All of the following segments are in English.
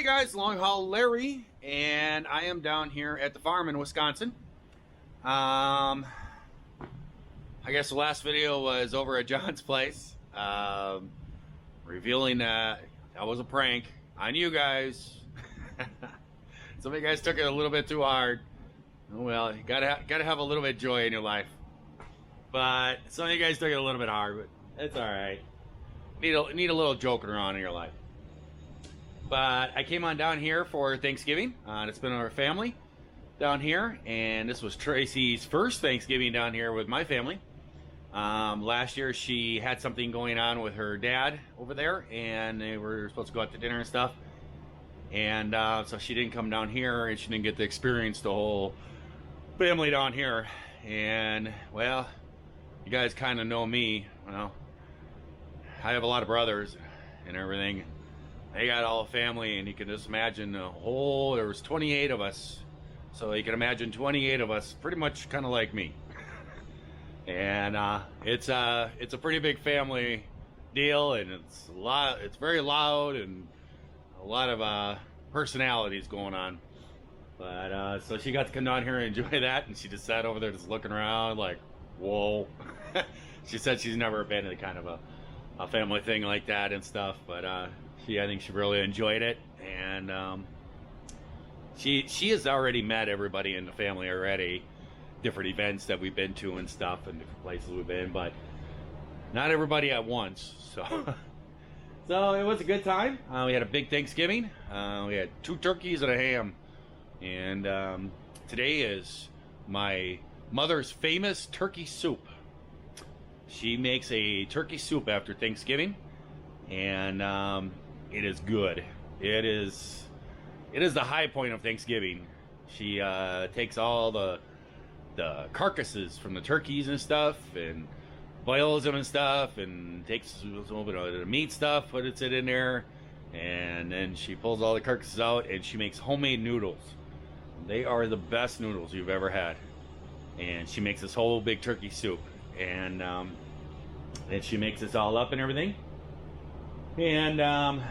guys, Long Haul Larry, and I am down here at the farm in Wisconsin. I guess the last video was over at John's place, revealing that was a prank on you guys. Some of you guys took it a little bit too hard. Well, you gotta have a little bit of joy in your life. But some of you guys took it a little bit hard, but it's all right. Need a little joking around in your life. But I came on down here for Thanksgiving to spend with our family down here, and this was Tracy's first Thanksgiving down here with my family. Last year she had something going on with her dad over there, and they were supposed to go out to dinner and stuff, and so she didn't come down here, and she didn't get to experience the whole family down here. And well, you guys kind of know me. Well, I have a lot of brothers and everything. They got all the family, and you can just imagine there was 28 of us. So you can imagine 28 of us, pretty much kind of like me. And it's a pretty big family deal, and it's very loud, and a lot of personalities going on. But so she got to come down here and enjoy that, and she just sat over there just looking around like, whoa. She said she's never been to kind of a family thing like that and stuff, but I think she really enjoyed it. And she has already met everybody in the family already, different events that we've been to and stuff, and different places we've been, but not everybody at once. So it was a good time. We had a big Thanksgiving. We had 2 turkeys and a ham, and today is my mother's famous turkey soup. She makes a turkey soup after Thanksgiving, and it is good. It is the high point of Thanksgiving. She takes all the carcasses from the turkeys and stuff, and boils them and stuff, and takes a little bit of the meat stuff, puts it in there, and then she pulls all the carcasses out, and she makes homemade noodles. They are the best noodles you've ever had. And she makes this whole big turkey soup, and she makes this all up and everything. And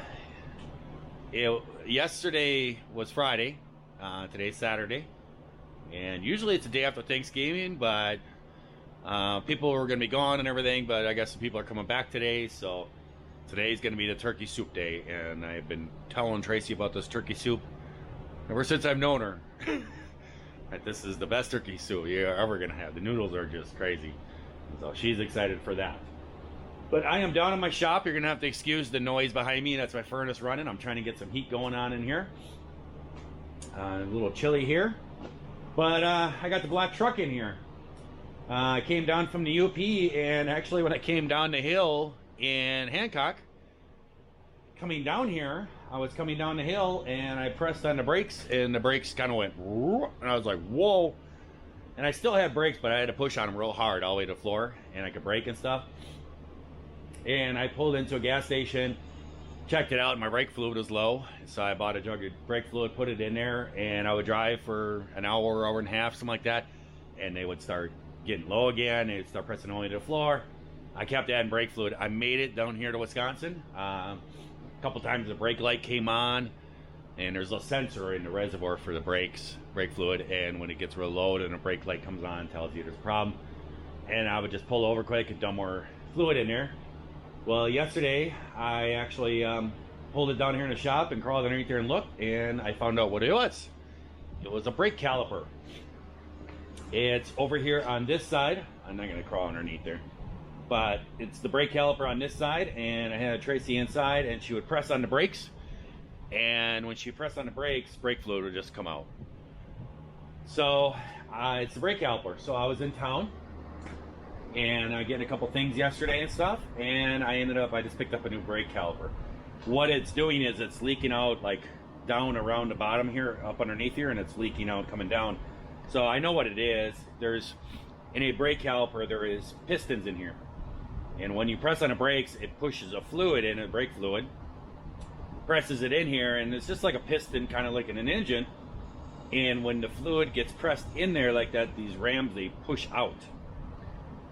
yesterday was Friday, today's Saturday, and usually it's the day after Thanksgiving, but people were going to be gone and everything, but I guess some people are coming back today, so today's going to be the turkey soup day. And I've been telling Tracy about this turkey soup ever since I've known her. That this is the best turkey soup you're ever going to have. The noodles are just crazy, so she's excited for that. But I am down in my shop. You're going to have to excuse the noise behind me. That's my furnace running. I'm trying to get some heat going on in here. A little chilly here. But I got the black truck in here. I came down from the UP, and actually when I came down the hill in Hancock, coming down here, I was coming down the hill, and I pressed on the brakes, and the brakes kind of went, and I was like, whoa. And I still had brakes, but I had to push on them real hard all the way to the floor, and I could brake and stuff. And I pulled into a gas station, checked it out, and my brake fluid was low. So I bought a jug of brake fluid, put it in there, and I would drive for an hour, hour and a half, something like that. And they would start getting low again. They would start pressing only to the floor. I kept adding brake fluid. I made it down here to Wisconsin. A couple times the brake light came on, and there's a sensor in the reservoir for the brake fluid. And when it gets real low and the brake light comes on, it tells you there's a problem. And I would just pull over quick and dump more fluid in there. Well, yesterday I actually pulled it down here in the shop and crawled underneath there and looked, and I found out what it was. It was a brake caliper. It's over here on this side. I'm not going to crawl underneath there, but it's the brake caliper on this side, and I had Tracy inside, and she would press on the brakes, and when she pressed on the brakes, brake fluid would just come out. So it's the brake caliper. So I was in town, and I get a couple things yesterday and stuff, and I just picked up a new brake caliper. What it's doing is it's leaking out like down around the bottom here, up underneath here, and it's leaking out, coming down. So I know what it is. In a brake caliper, there is pistons in here. And when you press on the brakes, it pushes a fluid in, a brake fluid, presses it in here, and it's just like a piston, kind of like in an engine. And when the fluid gets pressed in there like that, these rams, they push out.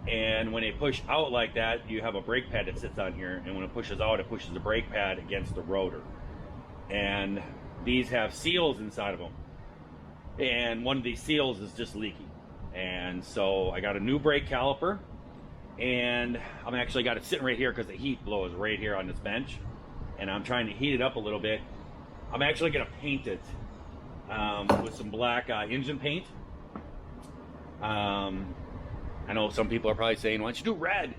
And when they push out like that, you have a brake pad that sits on here, and when it pushes out, it pushes the brake pad against the rotor. And these have seals inside of them, and one of these seals is just leaking. And so I got a new brake caliper, and I'm actually got it sitting right here because the heat blows right here on this bench, and I'm trying to heat it up a little bit. I'm actually going to paint it with some black engine paint. I know some people are probably saying, why don't you do red?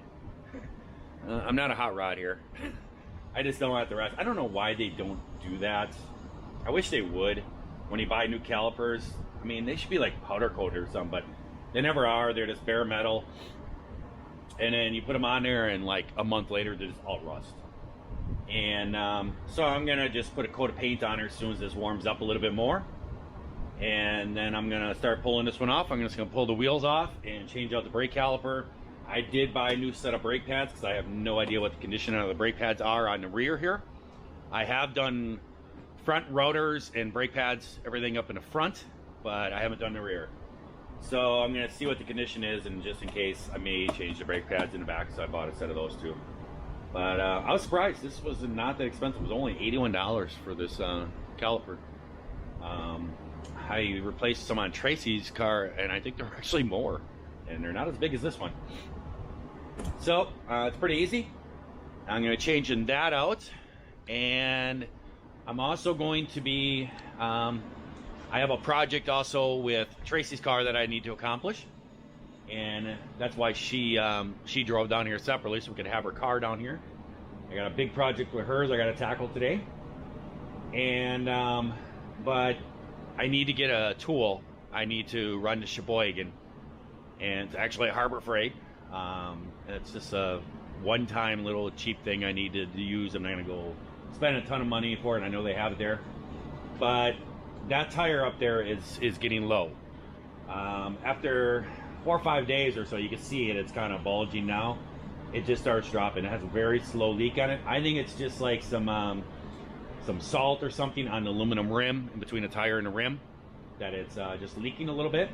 I'm not a hot rod here. I just don't have the rest. I don't know why they don't do that. I wish they would. When you buy new calipers, I mean, they should be like powder coated or something, but they never are. They're just bare metal. And then you put them on there, and like a month later, they're just all rust. And so I'm gonna just put a coat of paint on her as soon as this warms up a little bit more. And then I'm gonna start pulling this one off. I'm just gonna pull the wheels off and change out the brake caliper. I did buy a new set of brake pads because I have no idea what the condition of the brake pads are on the rear here. I have done front rotors and brake pads, everything up in the front, but I haven't done the rear. So I'm gonna see what the condition is, and just in case, I may change the brake pads in the back, so I bought a set of those too. But I was surprised. This was not that expensive. It was only $81 for this caliper. I replaced some on Tracy's car, and I think they're actually more, and they're not as big as this one. So it's pretty easy. I'm going to change that out, and I'm also going to be I have a project also with Tracy's car that I need to accomplish, and that's why she drove down here separately so we could have her car down here. I got a big project with hers I got to tackle today, and but I need to get a tool. I need to run to Sheboygan, and it's actually a Harbor Freight. It's just a one-time little cheap thing I need to use. I'm not going to go spend a ton of money for it. I know they have it there, but that tire up there is getting low. After 4 or 5 days or so, you can see it's kind of bulging now. It just starts dropping. It has a very slow leak on it. I think it's just like some salt or something on the aluminum rim in between the tire and the rim, that it's just leaking a little bit.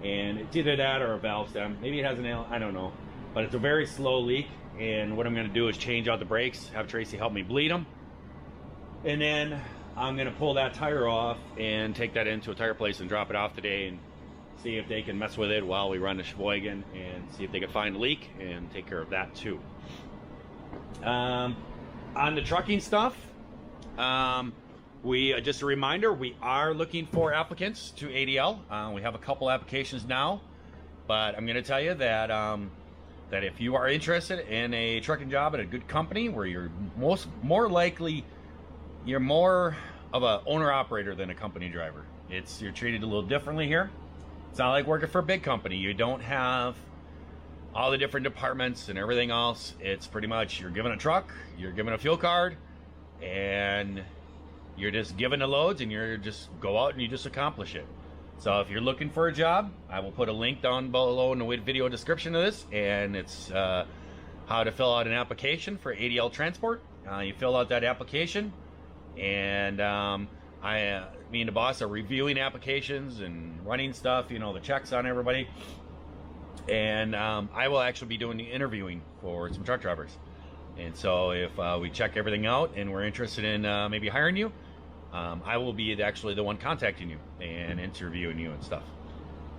And it's either that or a valve stem. Maybe it has an nail, I don't know. But it's a very slow leak, and what I'm going to do is change out the brakes, have Tracy help me bleed them, and then I'm going to pull that tire off and take that into a tire place and drop it off today, and see if they can mess with it while we run to Sheboygan, and see if they can find a leak and take care of that too. On the trucking stuff, just a reminder, we are looking for applicants to ADL. We have a couple applications now, but I'm going to tell you that that if you are interested in a trucking job at a good company where you're more likely you're more of a owner operator than a company driver, you're treated a little differently here. It's not like working for a big company. You don't have all the different departments and everything else. It's pretty much you're given a truck, you're given a fuel card, and you're just given the loads, and you're just go out and you just accomplish it. So if you're looking for a job, I will put a link down below in the video description of this, and it's how to fill out an application for ADL Transport. You fill out that application, and me and the boss are reviewing applications and running stuff, the checks on everybody. And I will actually be doing the interviewing for some truck drivers. And so if we check everything out and we're interested in maybe hiring you, I will be actually the one contacting you and interviewing you and stuff.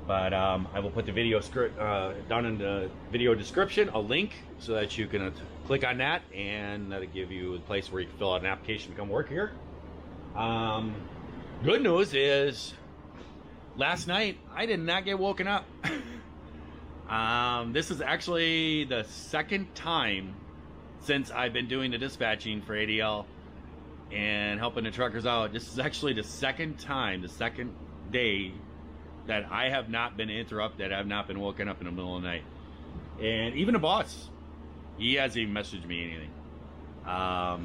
But I will put the video script down in the video description, a link, so that you can click on that, and that'll give you a place where you can fill out an application to come work here. Good news is, last night I did not get woken up. This is actually the second time since I've been doing the dispatching for ADL and helping the truckers out. This is actually the second day that I have not been interrupted. I've not been woken up in the middle of the night. And even the boss, he hasn't even messaged me anything. I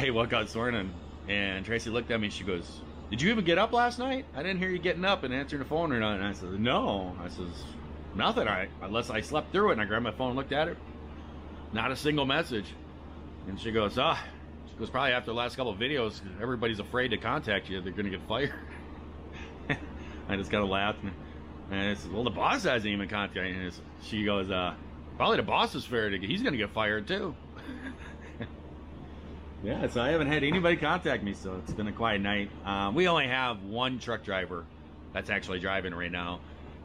woke up this morning, and Tracy looked at me and she goes, "Did you even get up last night? I didn't hear you getting up and answering the phone or not." And I said, "No." I says, "Nothing. Unless I slept through it." And I grabbed my phone and looked at it. Not a single message. And she goes, she goes, "Probably after the last couple of videos, everybody's afraid to contact you. They're going to get fired." I just kind of laughed. And I said, "Well, the boss hasn't even contacted me." She goes, "Probably the boss is fair. He's going to get fired too." Yeah, so I haven't had anybody contact me, so it's been a quiet night. We only have one truck driver that's actually driving right now.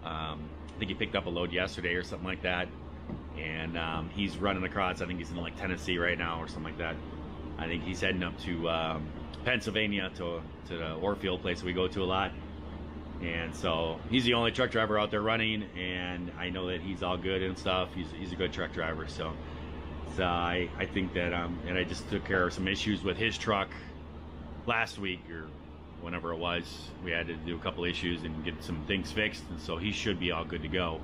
I think he picked up a load yesterday or something like that, and he's running across. I think he's in like Tennessee right now or something like that. I think he's heading up to Pennsylvania to the Orfield place we go to a lot. And so he's the only truck driver out there running, and I know that he's all good and stuff. He's a good truck driver, so I think that and I just took care of some issues with his truck last week or whenever it was. We had to do a couple issues and get some things fixed, and so he should be all good to go.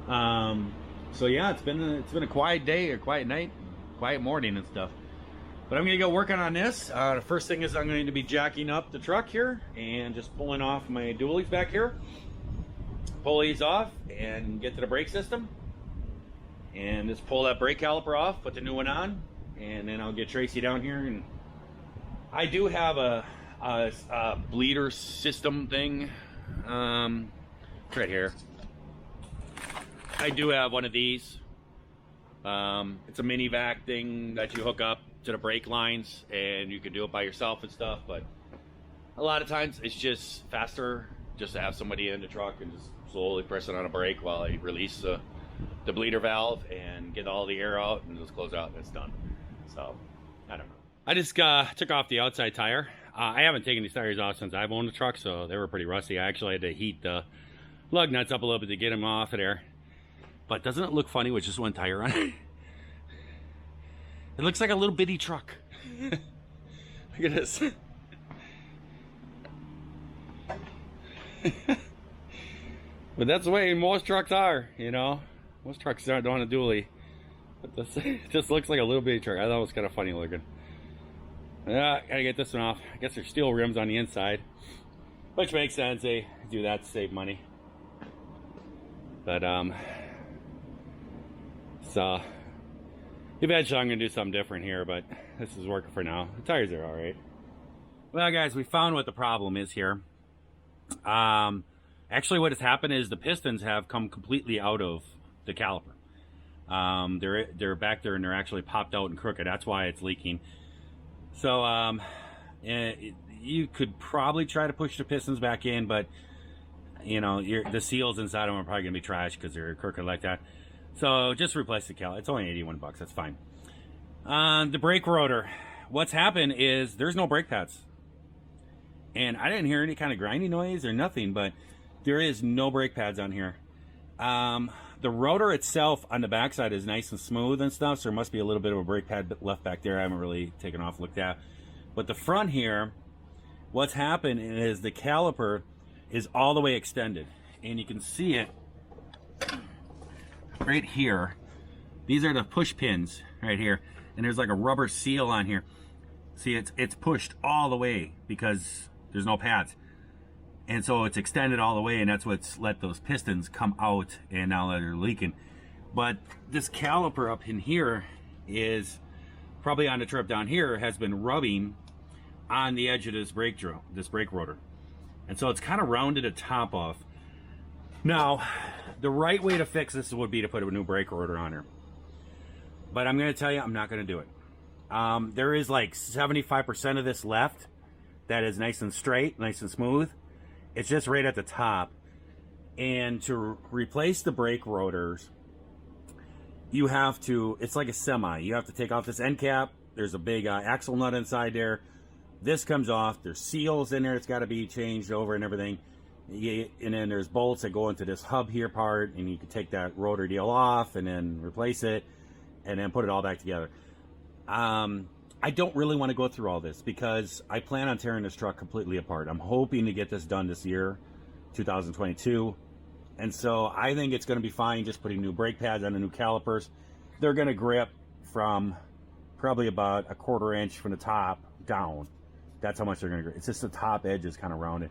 So yeah, it's been a quiet day, a quiet night, quiet morning and stuff. But I'm gonna go working on this. The first thing is I'm going to be jacking up the truck here and just pulling off my dualies back here. Pull these off and get to the brake system. And just pull that brake caliper off, put the new one on, and then I'll get Tracy down here. And I do have a bleeder system thing right here. I do have one of these. It's a mini vac thing that you hook up to the brake lines, and you can do it by yourself and stuff, but a lot of times it's just faster just to have somebody in the truck and just slowly pressing on a brake while I release the bleeder valve and get all the air out and just close out, and it's done. So I don't know. I just took off the outside tire. I haven't taken these tires off since I've owned the truck, so they were pretty rusty. I actually had to heat the lug nuts up a little bit to get them off of there. But doesn't it look funny with just one tire on it? It looks like a little bitty truck. Look at this. But that's the way most trucks are, you know. Most trucks don't have a dually. But this it just looks like a little bitty truck. I thought it was kind of funny looking. Yeah, gotta get this one off. I guess there's steel rims on the inside, which makes sense. They do that to save money. But so eventually I'm gonna do something different here, but this is working for now. The tires are all right. Well, guys, we found what the problem is here. Actually, what has happened is the pistons have come completely out of the caliper. They're back there and they're actually popped out and crooked. That's why it's leaking. So you could probably try to push the pistons back in, but you know the seals inside of them are probably gonna be trash because they're crooked like that. So just replace the caliper. It's only 81 bucks. That's fine. The brake rotor. What's happened is there's no brake pads, and I didn't hear any kind of grinding noise or nothing, but there is no brake pads on here. The rotor itself on the backside is nice and smooth and stuff, so there must be a little bit of a brake pad left back there. I haven't really taken off, looked at. But the front here, what's happened is the caliper is all the way extended, and you can see it right here. These are the push pins right here, and there's like a rubber seal on here. See, it's pushed all the way because there's no pads. And so it's extended all the way, and that's what's let those pistons come out, and now they're leaking. But this caliper up in here is probably on the trip down here has been rubbing on the edge of this brake rotor. And so it's kind of rounded the top off. Now, the right way to fix this would be to put a new brake rotor on here. But I'm going to tell you, I'm not going to do it. There is like 75% of this left that is nice and straight, nice and smooth. It's just right at the top. And to replace the brake rotors, you have to, it's like a semi. You have to take off this end cap. There's a big axle nut inside there. This comes off. There's seals in there. It's got to be changed over and everything. And then there's bolts that go into this hub here part, and you can take that rotor deal off and then replace it and then put it all back together. I don't really want to go through all this because I plan on tearing this truck completely apart. I'm hoping to get this done this year, 2022. And so I think it's going to be fine just putting new brake pads on the new calipers. They're going to grip from probably about a 1/4 inch from the top down. That's how much they're going to grip. It's just the top edge is kind of rounded.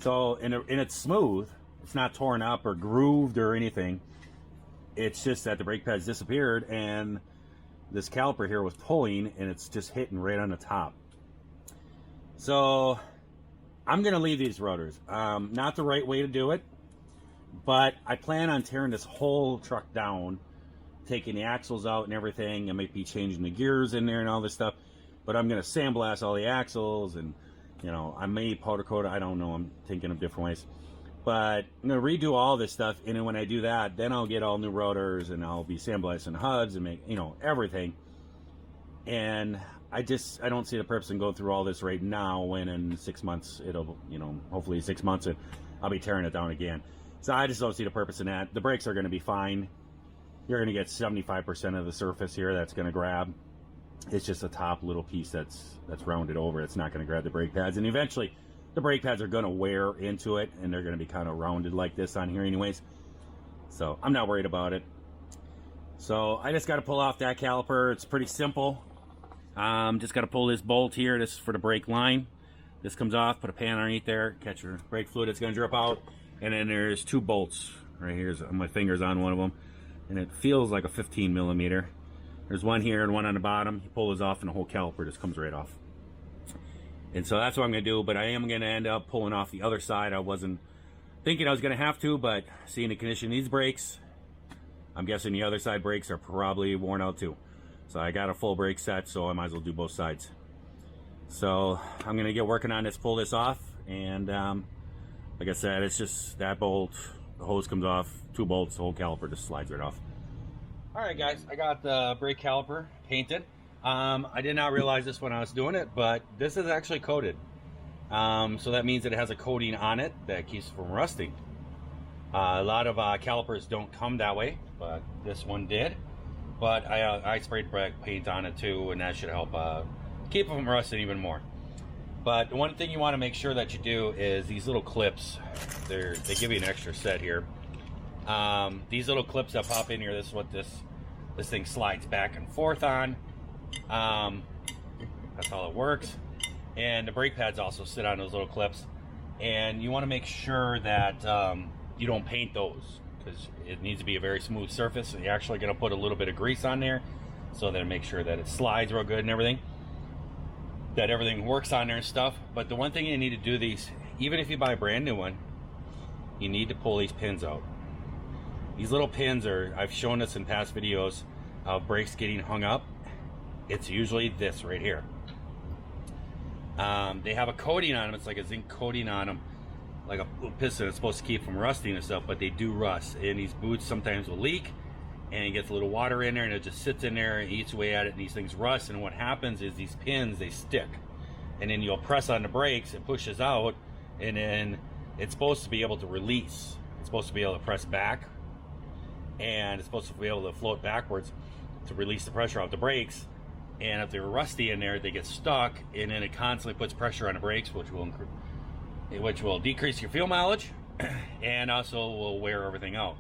So, and it's smooth. It's not torn up or grooved or anything. It's just that the brake pads disappeared and this caliper here was pulling, and it's just hitting right on the top. So I'm going to leave these rotors. Not the right way to do it, but I plan on tearing this whole truck down, taking the axles out and everything. I might be changing the gears in there and all this stuff. but I'm gonna sandblast all the axles, and you know, I may powder coat it. I don't know. I'm thinking of different ways, but I'm gonna redo all this stuff. And then when I do that, then I'll get all new rotors, and I'll be sandblasting hubs and make, you know, everything. And I don't see the purpose in going through all this right now, when in 6 months it'll, you know, hopefully 6 months I'll be tearing it down again. So I just don't see the purpose in that. The brakes are going to be fine. You're going to get 75% of the surface here that's going to grab. It's just a top little piece that's rounded over. It's not going to grab the brake pads, and eventually the brake pads are going to wear into it, and they're going to be kind of rounded like this on here anyways. So I'm not worried about it. So I just got to pull off that caliper. It's pretty simple. Just got to pull this bolt here. This is for the brake line. This comes off, put a pan underneath there, catch your brake fluid. It's going to drip out. And then there's 2 bolts right here. My finger's on one of them, and it feels like a 15 millimeter. There's one here and one on the bottom. You pull this off and the whole caliper just comes right off. And so that's what I'm going to do, but I am going to end up pulling off the other side. I wasn't thinking I was going to have to, but seeing the condition of these brakes, I'm guessing the other side brakes are probably worn out too. So I got a full brake set, so I might as well do both sides. So I'm going to get working on this, pull this off, and like I said, it's just that bolt, the hose comes off, 2 bolts, the whole caliper just slides right off. Alright guys, I got the brake caliper painted. I did not realize this when I was doing it, but this is actually coated. So that means that it has a coating on it that keeps it from rusting. A lot of calipers don't come that way, but this one did. But I sprayed brake paint on it too, and that should help keep it from rusting even more. But one thing you want to make sure that you do is these little clips. They give you an extra set here. These little clips that pop in here, this is what this thing slides back and forth on. That's how it works. And the brake pads also sit on those little clips. And you want to make sure that you don't paint those, because it needs to be a very smooth surface. So you're actually going to put a little bit of grease on there, so then make sure that it slides real good and everything, that everything works on there and stuff. But the one thing you need to do, these, even if you buy a brand new one, you need to pull these pins out. These little pins are, I've shown this in past videos of brakes getting hung up. It's usually this right here. They have a coating on them. It's like a zinc coating on them, like a piston. It's supposed to keep from rusting and stuff, but they do rust. And these boots sometimes will leak, and it gets a little water in there, and it just sits in there and eats away at it, and these things rust. And what happens is these pins, they stick, and then you'll press on the brakes, it pushes out, and then it's supposed to be able to release. It's supposed to be able to press back, and it's supposed to be able to float backwards to release the pressure off the brakes. And if they're rusty in there, they get stuck, and then it constantly puts pressure on the brakes, which will decrease your fuel mileage and also will wear everything out.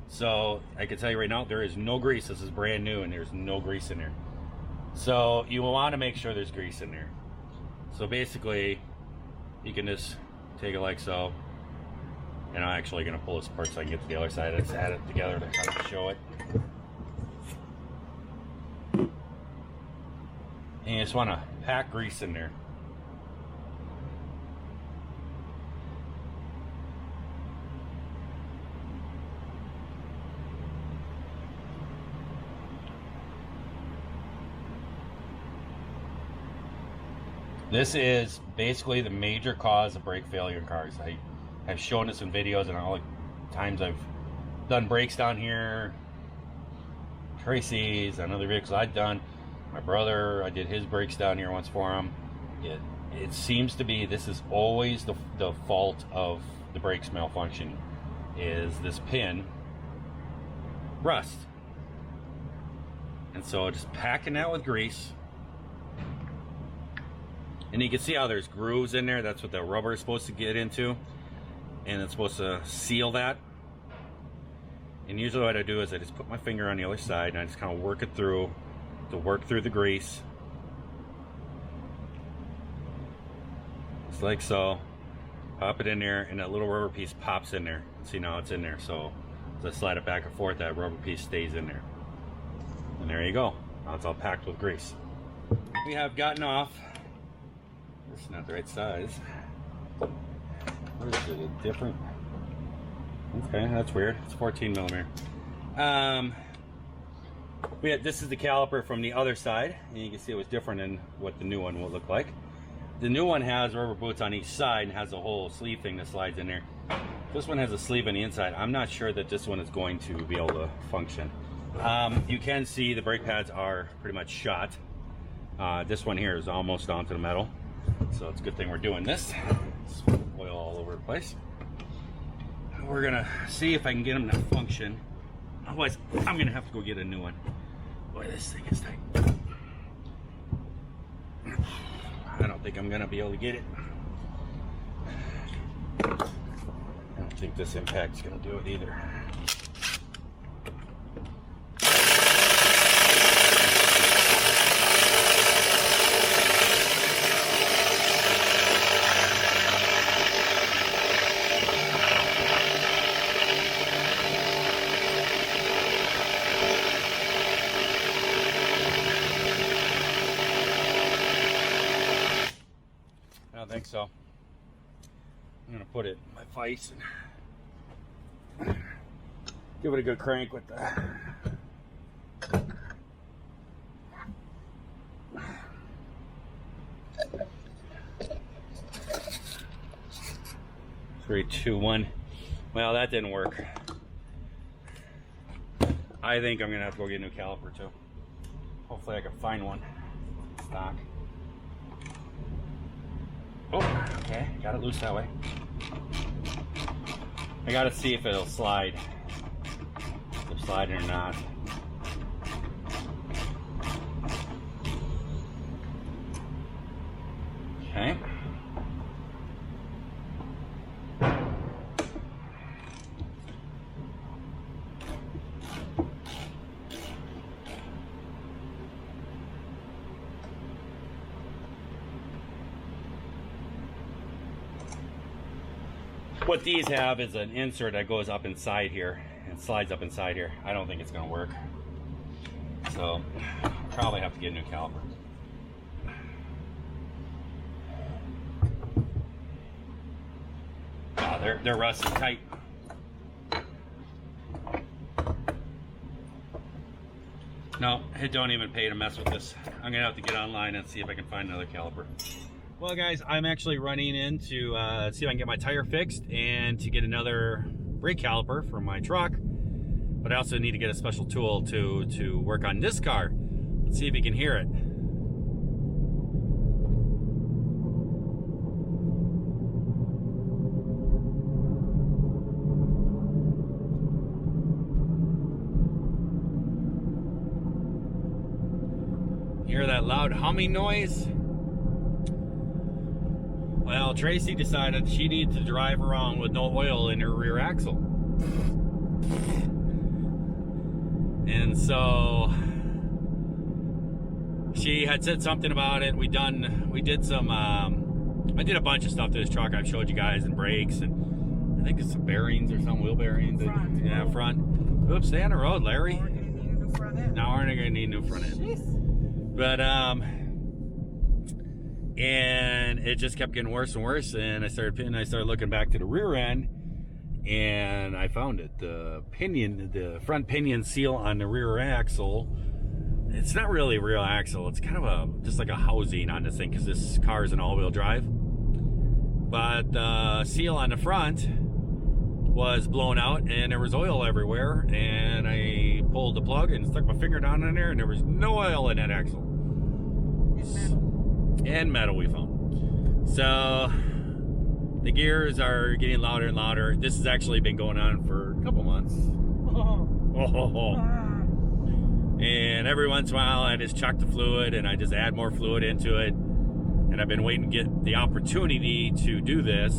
So I can tell you right now, there is no grease. This is brand new, and there's no grease in there. So you will want to make sure there's grease in there. So basically, you can just take it like so. And I'm actually going to pull this apart so I can get to the other side. I just add it together to kind of show it. And you just want to pack grease in there. This is basically the major cause of brake failure in cars. I have shown this in videos, and all the times I've done brakes down here, Tracy's and other vehicles I've done. My brother, I did his brakes down here once for him. It seems to be, this is always the fault of the brakes malfunctioning, is this pin rust. And so just packing that with grease. And you can see how there's grooves in there. That's what the rubber is supposed to get into, and it's supposed to seal that. And usually what I do is I just put my finger on the other side, and I just kind of work it through to work through the grease. Just like so. Pop it in there, and that little rubber piece pops in there. See, now it's in there. So as I slide it back and forth, that rubber piece stays in there. And there you go. Now it's all packed with grease. We have gotten off. It's not the right size. What is it? A different? Okay, that's weird. It's 14 millimeter. This is the caliper from the other side, and you can see it was different than what the new one will look like. The new one has rubber boots on each side and has a whole sleeve thing that slides in there. This one has a sleeve on the inside. I'm not sure that this one is going to be able to function. You can see the brake pads are pretty much shot. This one here is almost onto the metal, so it's a good thing we're doing this. It's oil all over the place. We're gonna see if I can get them to function. Otherwise, I'm gonna have to go get a new one. Boy, this thing is tight. I don't think I'm gonna be able to get it. I don't think this impact's gonna do it either. I don't think so. I'm gonna put it in my vise and give it a good crank with the 3, 2, 1. Well, that didn't work. I think I'm gonna have to go get a new caliper too. Hopefully I can find one stock. Oh, okay, got it loose that way. I gotta see if it'll slide. If it's sliding or not. Okay. What these have is an insert that goes up inside here and slides up inside here. I don't think it's going to work. So, I'll probably have to get a new caliper. Oh, they're rusty tight. No, it don't even pay to mess with this. I'm going to have to get online and see if I can find another caliper. Well guys, I'm actually running in to see if I can get my tire fixed and to get another brake caliper for my truck. But I also need to get a special tool to work on this car. Let's see if you can hear it. Hear that loud humming noise? Well, Tracy decided she needed to drive around with no oil in her rear axle. And so she had said something about it. I did a bunch of stuff to this truck. I've showed you guys, and brakes, and I think it's some bearings or some wheel bearings. Front. Yeah, front. Oops, stay on the road, Larry. We're gonna need a new front end. Now we're gonna need a new front end. Jeez. But and it just kept getting worse and worse, and I started looking back to the rear end, and I found it. The front pinion seal on the rear axle, it's not really a rear axle, it's kind of just like a housing on this thing, because this car is an all-wheel drive. But the seal on the front was blown out and there was oil everywhere, and I pulled the plug and stuck my finger down in there, and there was no oil in that axle. And metal we found. So the gears are getting louder and louder. This has actually been going on for a couple months. And every once in a while I just chuck the fluid and I just add more fluid into it. And I've been waiting to get the opportunity to do this.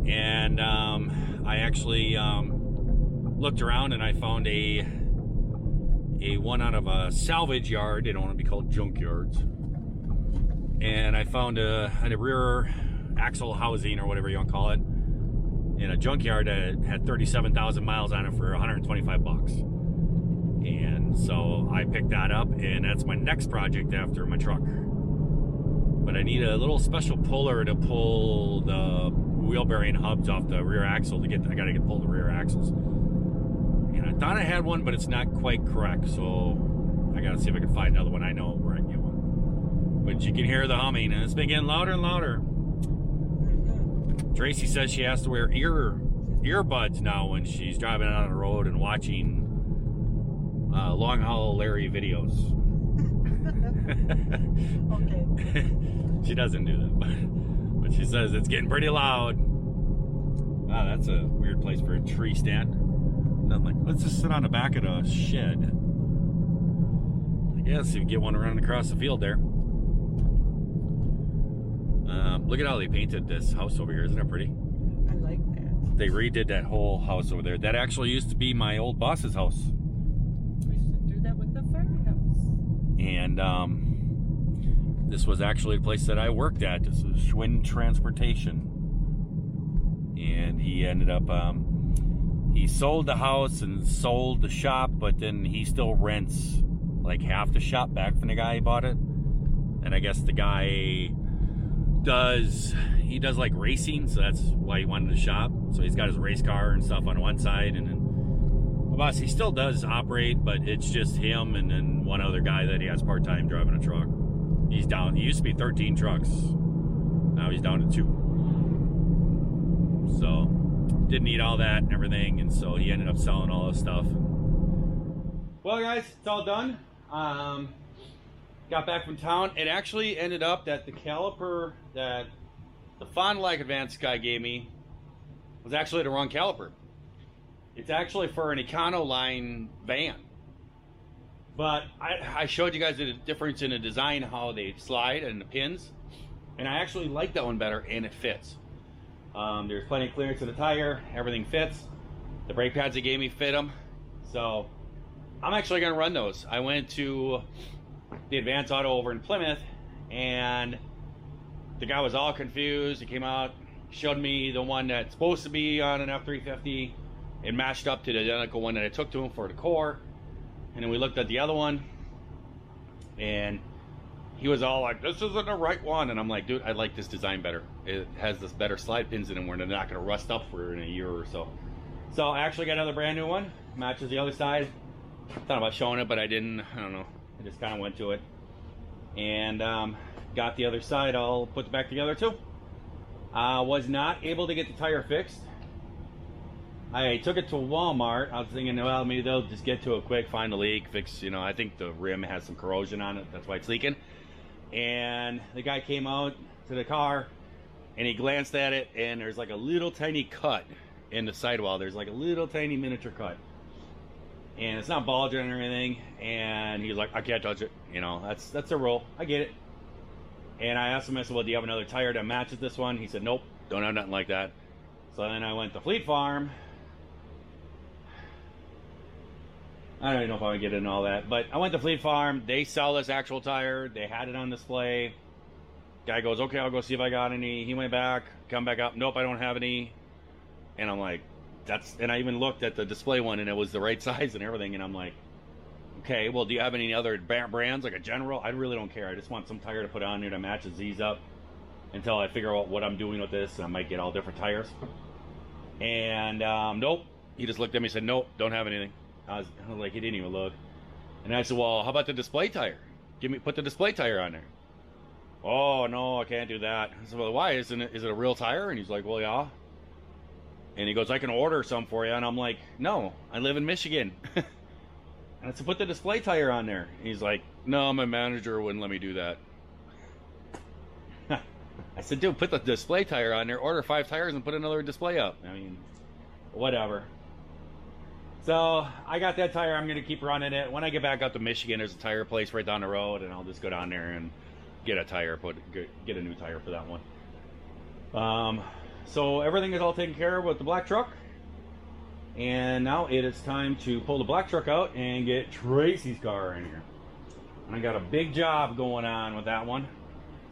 And I actually looked around and I found a one out of a salvage yard. They don't want to be called junk yards. And I found a rear axle housing, or whatever you want to call it, in a junkyard that had 37,000 miles on it for 125 bucks. And so I picked that up, and that's my next project after my truck. But I need a little special puller to pull the wheel bearing hubs off the rear axle to get. I gotta pull the rear axles. And I thought I had one, but it's not quite correct. So I gotta see if I can find another one I know where I can get one. But you can hear the humming, and it's been getting louder and louder. Tracy says she has to wear earbuds now when she's driving on the road and watching long haul Larry videos. Okay. She doesn't do that, but she says it's getting pretty loud. Wow, that's a weird place for a tree stand. Nothing like, let's just sit on the back of the shed. I guess you get one running across the field there. Look at how they painted this house over here. Isn't that pretty? I like that. They redid that whole house over there. That actually used to be my old boss's house. We should do that with the firehouse. And this was actually the place that I worked at. This was Schwinn Transportation. And he ended up, he sold the house and sold the shop, but then he still rents like half the shop back from the guy who bought it. And I guess the guy does like racing, so that's why he wanted the shop. So he's got his race car and stuff on one side, and then the boss, he still does operate, but it's just him and then one other guy that he has part-time driving a truck. He's down, he used to be 13 trucks, now he's down to 2. So didn't need all that and everything, and so he ended up selling all this stuff. Well guys, it's all done. Got back from town. It actually ended up that the caliper that the Fond du Lac Advance guy gave me was actually the wrong caliper. It's actually for an Econoline van. But I showed you guys the difference in the design, how they slide and the pins. And I actually like that one better, and it fits. There's plenty of clearance in the tire. Everything fits. The brake pads they gave me fit them. So I'm actually going to run those. I went to the Advance Auto over in Plymouth, and the guy was all confused. He came out, showed me the one that's supposed to be on an F350. It matched up to the identical one that I took to him for the core. And then we looked at the other one, and he was all like, this isn't the right one. And I'm like, dude, I like this design better. It has this better slide pins in it where they're not going to rust up for in a year or so. So I actually got another brand new one. Matches the other side. Thought about showing it, but I didn't. I don't know. I just kind of went to it. And got the other side all put back together too. Was not able to get the tire fixed. I took it to Walmart. I was thinking, well, maybe they'll just get to it quick, find the leak, fix, you know, I think the rim has some corrosion on it. That's why it's leaking. And the guy came out to the car, and he glanced at it, and there's like a little tiny cut in the sidewall. There's like a little tiny miniature cut. And it's not bulging or anything. And he's like, I can't touch it. You know, that's a rule. I get it. And I asked him, I said, well, do you have another tire that matches this one? He said, nope, don't have nothing like that. So then I went to Fleet Farm. I don't even know if I would get into all that, but I went to Fleet Farm. They sell this actual tire. They had it on display. Guy goes, okay, I'll go see if I got any. He went back, come back up. Nope, I don't have any. And I'm like, and I even looked at the display one, and it was the right size and everything. And I'm like, okay, well, do you have any other brands, like a General? I really don't care. I just want some tire to put on there that matches these up until I figure out what I'm doing with this. And I might get all different tires. And nope. He just looked at me and said, nope, don't have anything. I was like, he didn't even look. And I said, well, how about the display tire? Put the display tire on there. Oh, no, I can't do that. I said, well, why? Is it a real tire? And he's like, well, yeah. And he goes, I can order some for you. And I'm like, no, I live in Michigan. And I said, put the display tire on there. And he's like, no, my manager wouldn't let me do that. I said, dude, put the display tire on there, order 5 tires, and put another display up. I mean, whatever. So I got that tire. I'm going to keep running it. When I get back up to Michigan, there's a tire place right down the road, and I'll just go down there and get a tire, get a new tire for that one. So everything is all taken care of with the black truck. And now it is time to pull the black truck out and get Tracy's car in here. And I got a big job going on with that one.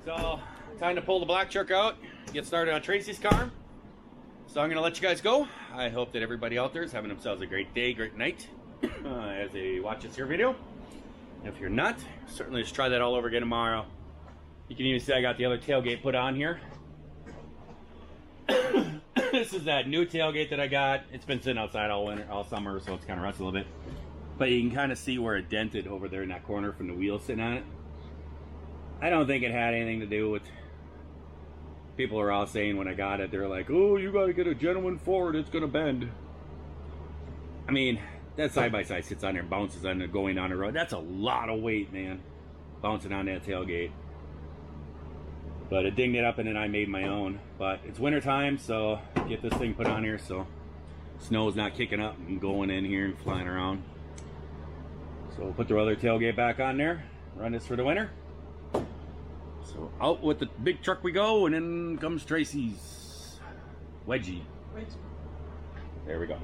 So time to pull the black truck out, get started on Tracy's car. So I'm going to let you guys go. I hope that everybody out there is having themselves a great day, great night as they watch this here video. If you're not, certainly just try that all over again tomorrow. You can even see I got the other tailgate put on here. This is that new tailgate that I got. It's been sitting outside all winter, all summer, so it's kind of rusted a little bit. But you can kind of see where it dented over there in that corner from the wheel sitting on it. I don't think it had anything to do with... People are all saying when I got it, they're like, oh, you got to get a gentleman forward, it's going to bend. I mean, that side-by-side sits on there and bounces on it going down the road. That's a lot of weight, man, bouncing on that tailgate. But it dinged it up and then I made my own. But it's winter time, so get this thing put on here so snow's not kicking up and going in here and flying around. So we'll put the other tailgate back on there, run this for the winter. So out with the big truck we go, and then comes Tracy's wedgie. There we go.